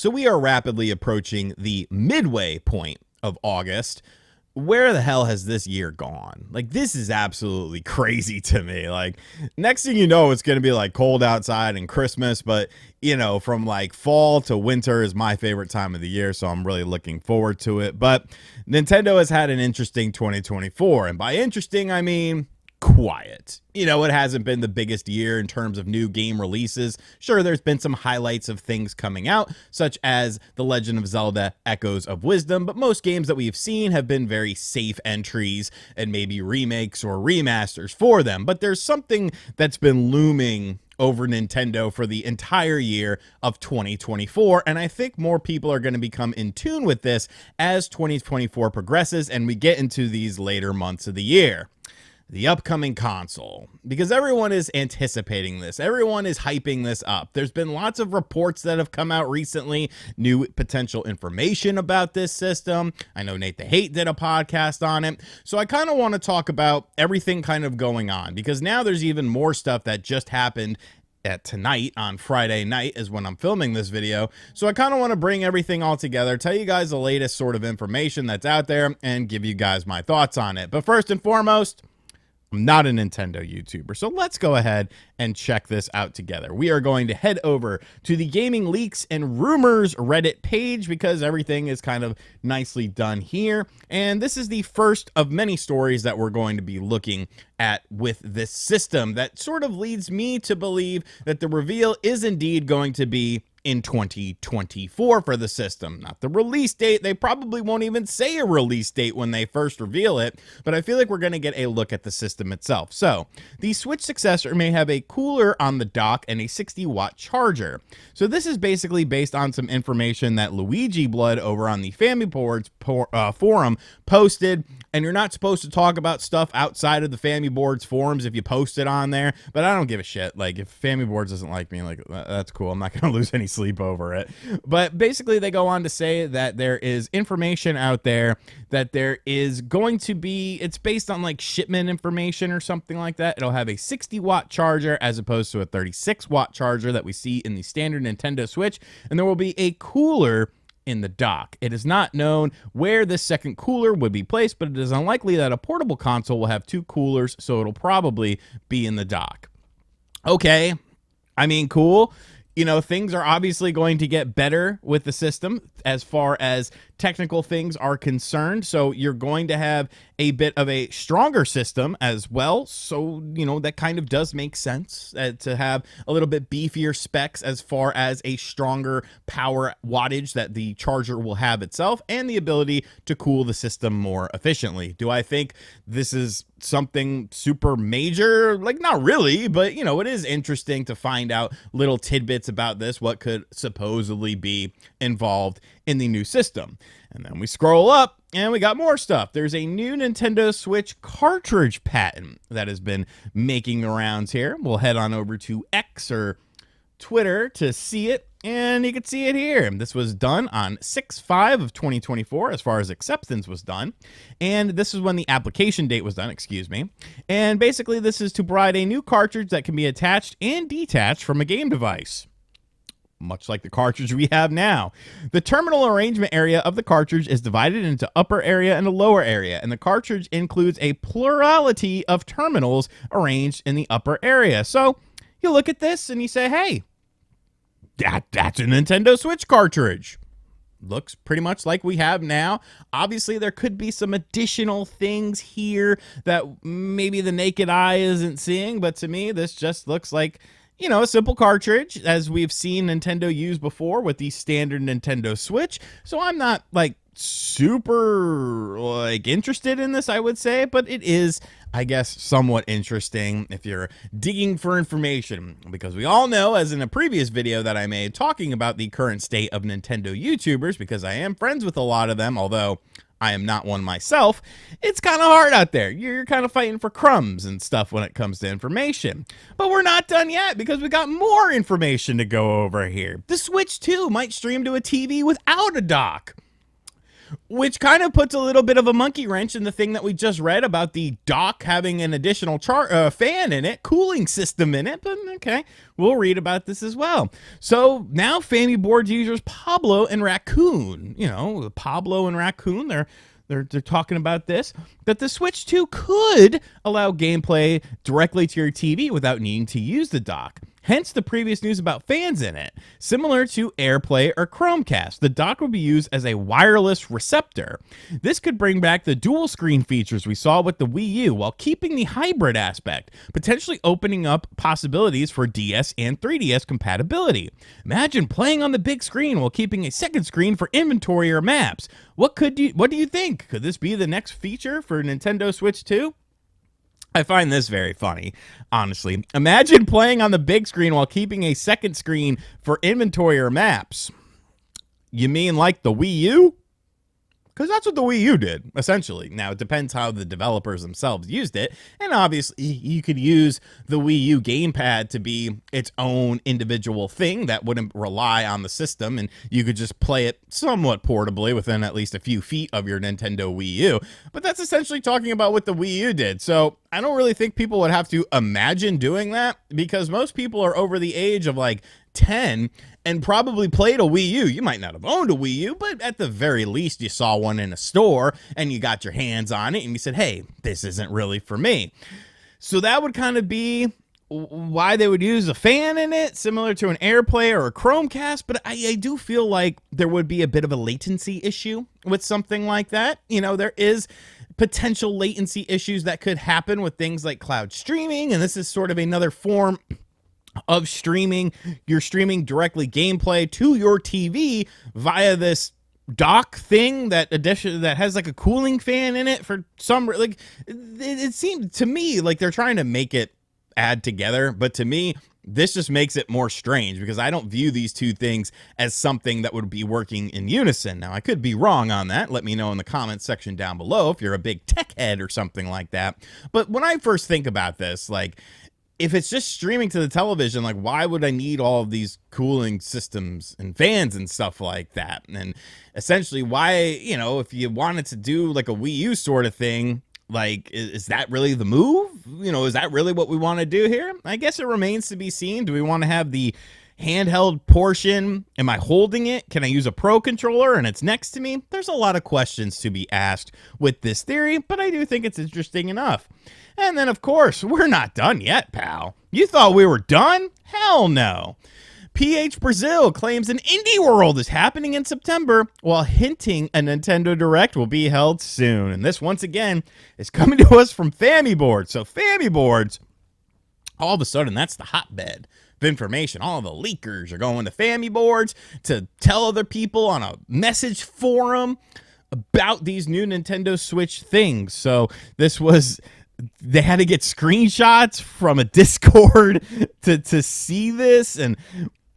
So we are rapidly approaching the midway point of August. Where the hell has this year gone? Like, this is absolutely crazy to me. Like, next thing you know, it's going to be like cold outside and Christmas, but you know, from like fall to winter is my favorite time of the year, so I'm really looking forward to it. But Nintendo has had an interesting 2024, and by interesting, I mean quiet. You know, it hasn't been the biggest year in terms of new game releases. Sure, there's been some highlights of things coming out, such as The Legend of Zelda Echoes of Wisdom, but most games that we've seen have been very safe entries and maybe remakes or remasters for them. But there's something that's been looming over Nintendo for the entire year of 2024, and I think more people are going to become in tune with this as 2024 progresses and we get into these later months of the year. The upcoming console, because everyone is anticipating this. Everyone is hyping this up. There's been lots of reports that have come out recently, new potential information about this system. I know Nate the Hate did a podcast on it. So I kind of want to talk about everything kind of going on, because now there's even more stuff that just happened at tonight on Friday night is when I'm filming this video. So I kind of want to bring everything all together, tell you guys the latest sort of information that's out there, and give you guys my thoughts on it. But first and foremost, I'm not a Nintendo YouTuber, so let's go ahead and check this out together. We are going to head over to the Gaming Leaks and Rumors Reddit page because everything is kind of nicely done here. And this is the first of many stories that we're going to be looking at with this system that sort of leads me to believe that the reveal is indeed going to be in 2024 for the system. Not the release date. They probably won't even say a release date when they first reveal it, but I feel like we're going to get a look at the system itself. So the Switch successor may have a cooler on the dock and a 60-watt charger. So this is basically based on some information that Luigi Blood over on the Family Boards forum posted. And you're not supposed to talk about stuff outside of the Family Boards forums if you post it on there, but I don't give a shit. Like, if Family Boards doesn't like me, like, that's cool. I'm not going to lose any sleep over it. But basically, they go on to say that there is information out there that there is going to be, it's based on like shipment information or something like that. It'll have a 60-watt charger as opposed to a 36-watt charger that we see in the standard Nintendo Switch, and there will be a cooler in the dock. It is not known where this second cooler would be placed, but it is unlikely that a portable console will have two coolers, so it'll probably be in the dock. Okay, I mean, cool. You know, things are obviously going to get better with the system as far as technical things are concerned. So you're going to have a bit of a stronger system as well. So, you know, that kind of does make sense to have a little bit beefier specs as far as a stronger power wattage that the charger will have itself and the ability to cool the system more efficiently. Do I think this is something super major? Like, not really, but you know, it is interesting to find out little tidbits about this, what could supposedly be involved in the new system. And then we scroll up and we got more stuff. There's a new Nintendo Switch cartridge patent that has been making the rounds here. We'll head on over to X or Twitter to see it, and you can see it here. This was done on 6/5 of 2024 as far as acceptance was done, and this is when the application date was done, excuse me. And basically this is to provide a new cartridge that can be attached and detached from a game device, much like the cartridge we have now. The terminal arrangement area of the cartridge is divided into upper area and a lower area, and the cartridge includes a plurality of terminals arranged in the upper area. So you look at this and you say, hey, that's a Nintendo Switch cartridge. Looks pretty much like we have now. Obviously, there could be some additional things here that maybe the naked eye isn't seeing, but to me, this just looks like, you know, a simple cartridge as we've seen Nintendo use before with the standard Nintendo Switch. So I'm not like super like interested in this, I would say, but it is, I guess, somewhat interesting if you're digging for information, because we all know, as in a previous video that I made talking about the current state of Nintendo YouTubers, because I am friends with a lot of them, although I am not one myself, it's kind of hard out there. You're kind of fighting for crumbs and stuff when it comes to information. But we're not done yet, because we got more information to go over here. The Switch 2 might stream to a TV without a dock. which kind of puts a little bit of a monkey wrench in the thing that we just read about the dock having an additional fan in it, cooling system in it. But okay, we'll read about this as well. So now Family Boards users Pablo and Raccoon, Pablo and Raccoon, they're talking about this, that the Switch 2 could allow gameplay directly to your TV without needing to use the dock. Hence the previous news about fans in it. Similar to AirPlay or Chromecast, the dock will be used as a wireless receptor. This could bring back the dual screen features we saw with the Wii U while keeping the hybrid aspect, potentially opening up possibilities for DS and 3DS compatibility. Imagine playing on the big screen while keeping a second screen for inventory or maps. What do you think? Could this be the next feature for Nintendo Switch 2? I find this very funny, honestly. Imagine playing on the big screen while keeping a second screen for inventory or maps. You mean like the Wii U? Because that's what the Wii U did, essentially. Now, it depends how the developers themselves used it. And obviously, you could use the Wii U gamepad to be its own individual thing that wouldn't rely on the system. And you could just play it somewhat portably within at least a few feet of your Nintendo Wii U. But that's essentially talking about what the Wii U did. So I don't really think people would have to imagine doing that, because most people are over the age of like 10 and probably played a Wii U. You might not have owned a Wii U, but at the very least you saw one in a store and you got your hands on it and you said, hey, this isn't really for me. So that would kind of be why they would use a fan in it, similar to an AirPlay or a Chromecast. But I do feel like there would be a bit of a latency issue with something like that. There is potential latency issues that could happen with things like cloud streaming, and this is sort of another form of streaming. You're streaming directly gameplay to your TV via this dock thing that has like a cooling fan in it for some, like, it seemed to me like they're trying to make it add together, but to me this just makes it more strange, because I don't view these two things as something that would be working in unison. Now, I could be wrong on that. Let me know in the comments section down below if you're a big tech head or something like that. But when I first think about this, like, if it's just streaming to the television, like, why would I need all of these cooling systems and fans and stuff like that? And essentially, why, if you wanted to do like a Wii U sort of thing, like, is that really the move? Is that really what we want to do here? I guess it remains to be seen. Do we want to have the handheld portion? Am I holding it? Can I use a Pro controller and it's next to me? There's a lot of questions to be asked with this theory, but I do think it's interesting enough. And then, of course, we're not done yet, pal. You thought we were done? Hell no. PH Brazil claims an Indie World is happening in September, while hinting a Nintendo Direct will be held soon. And this, once again, is coming to us from Family Boards. So Family Boards, all of a sudden, that's the hotbed of information. All the leakers are going to Family Boards to tell other people on a message forum about these new Nintendo Switch things. So they had to get screenshots from a Discord to see this. And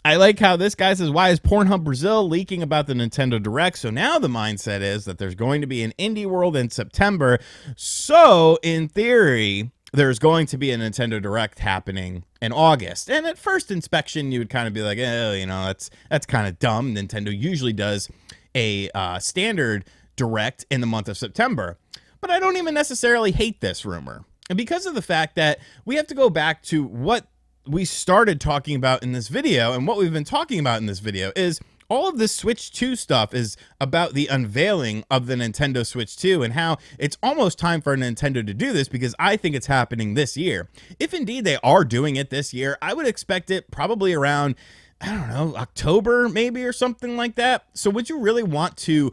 I like how this guy says, why is Pornhub Brazil leaking about the Nintendo Direct? So now the mindset is that there's going to be an Indie World in September. So in theory, there's going to be a Nintendo Direct happening in August. And at first inspection, you would kind of be like, that's kind of dumb. Nintendo usually does a standard Direct in the month of September. But I don't even necessarily hate this rumor. And because of the fact that we have to go back to what we started talking about in this video, and what we've been talking about in this video is all of this Switch 2 stuff is about the unveiling of the Nintendo Switch 2 and how it's almost time for Nintendo to do this, because I think it's happening this year. If indeed they are doing it this year, I would expect it probably around, I don't know, October maybe or something like that. So would you really want to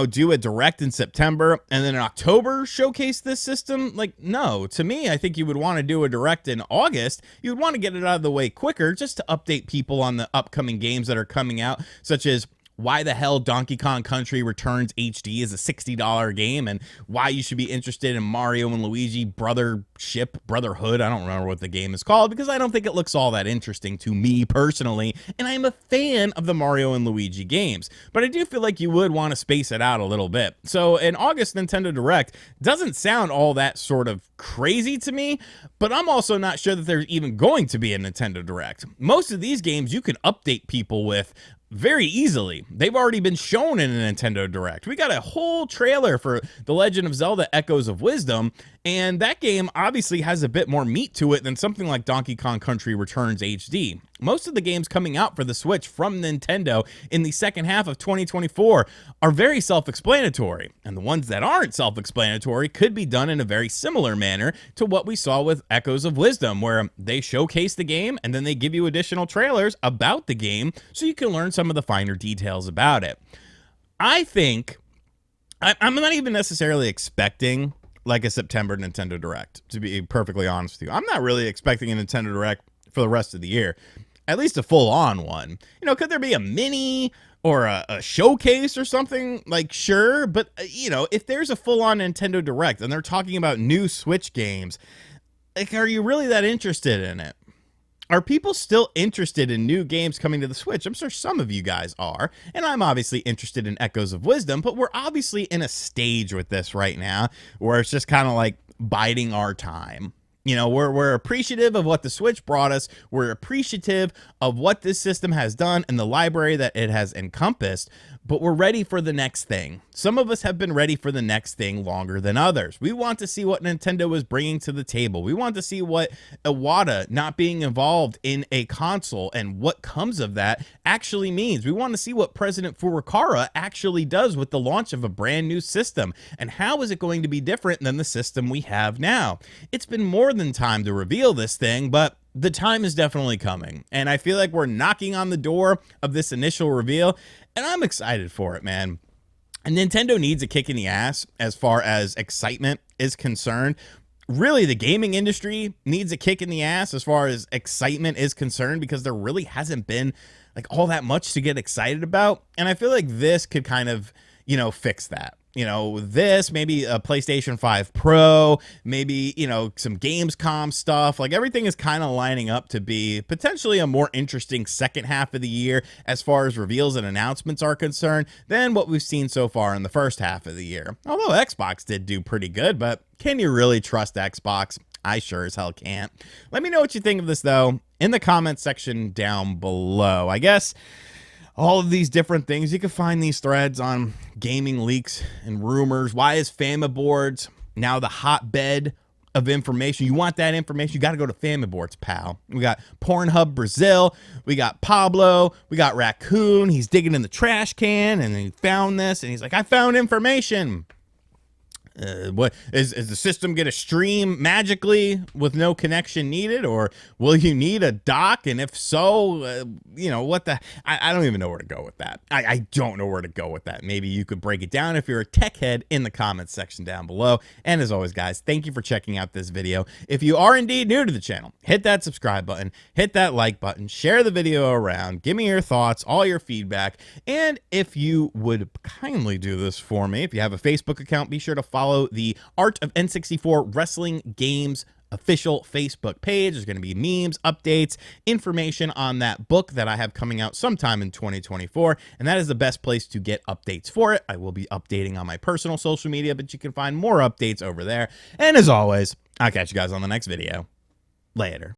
do a Direct in September and then in October showcase this system? Like, no. To me, I think you would want to do a Direct in August. You would want to get it out of the way quicker, just to update people on the upcoming games that are coming out, such as why the hell Donkey Kong Country Returns HD is a $60 game, and why you should be interested in Mario and Luigi Brotherhood. I don't remember what the game is called, because I don't think it looks all that interesting to me personally, and I'm a fan of the Mario and Luigi games. But I do feel like you would want to space it out a little bit. So an August Nintendo Direct doesn't sound all that sort of crazy to me, but I'm also not sure that there's even going to be a Nintendo Direct. Most of these games you can update people with very easily. They've already been shown in a Nintendo Direct. We got a whole trailer for The Legend of Zelda Echoes of Wisdom, and that game obviously has a bit more meat to it than something like Donkey Kong Country Returns HD. Most of the games coming out for the Switch from Nintendo in the second half of 2024 are very self-explanatory, and the ones that aren't self-explanatory could be done in a very similar manner to what we saw with Echoes of Wisdom, where they showcase the game and then they give you additional trailers about the game so you can learn some of the finer details about it. I think I'm not even necessarily expecting like a September Nintendo Direct, to be perfectly honest with you. I'm not really expecting a Nintendo Direct for the rest of the year, at least a full-on one. You know, could there be a mini or a showcase or something? Like, sure, but, you know, if there's a full-on Nintendo Direct and they're talking about new Switch games, like, are you really that interested in it? Are people still interested in new games coming to the Switch? I'm sure some of you guys are, and I'm obviously interested in Echoes of Wisdom, but we're obviously in a stage with this right now where it's just kind of like biding our time. You know, we're appreciative of what the Switch brought us. We're appreciative of what this system has done and the library that it has encompassed, but we're ready for the next thing. Some of us have been ready for the next thing longer than others. We want to see what Nintendo is bringing to the table. We want to see what Iwata not being involved in a console and what comes of that actually means. We want to see what President Furukawa actually does with the launch of a brand new system, and how is it going to be different than the system we have now. It's been more than time to reveal this thing, but the time is definitely coming, and I feel like we're knocking on the door of this initial reveal, and I'm excited for it, man. And Nintendo needs a kick in the ass as far as excitement is concerned. Really, the gaming industry needs a kick in the ass as far as excitement is concerned, because there really hasn't been like all that much to get excited about, and I feel like this could kind of, you know, fix that. You know, this, maybe a PlayStation 5 Pro, maybe, you know, some Gamescom stuff. Like, everything is kind of lining up to be potentially a more interesting second half of the year as far as reveals and announcements are concerned than what we've seen so far in the first half of the year. Although Xbox did do pretty good, but can you really trust Xbox? I sure as hell can't. Let me know what you think of this, though, in the comments section down below. I guess all of these different things, you can find these threads on gaming leaks and rumors. Why is Famiboards now the hotbed of information? You want that information, you got to go to Famiboards, pal. We got Pornhub Brazil, we got Pablo, we got Raccoon. He's digging in the trash can and he found this and he's like, I found information. What is the system going to stream magically with no connection needed, or will you need a dock? And if so, you know, what the, I don't even know where to go with that. I don't know where to go with that. Maybe you could break it down if you're a tech head in the comments section down below. And as always, guys, thank you for checking out this video. If you are indeed new to the channel, hit that subscribe button, hit that like button, share the video around, give me your thoughts, all your feedback. And if you would kindly do this for me, if you have a Facebook account, be sure to follow the Art of N64 Wrestling Games official Facebook page. There's going to be memes, updates, information on that book that I have coming out sometime in 2024, and that is the best place to get updates for it. I will be updating on my personal social media, but you can find more updates over there. And as always, I'll catch you guys on the next video. Later.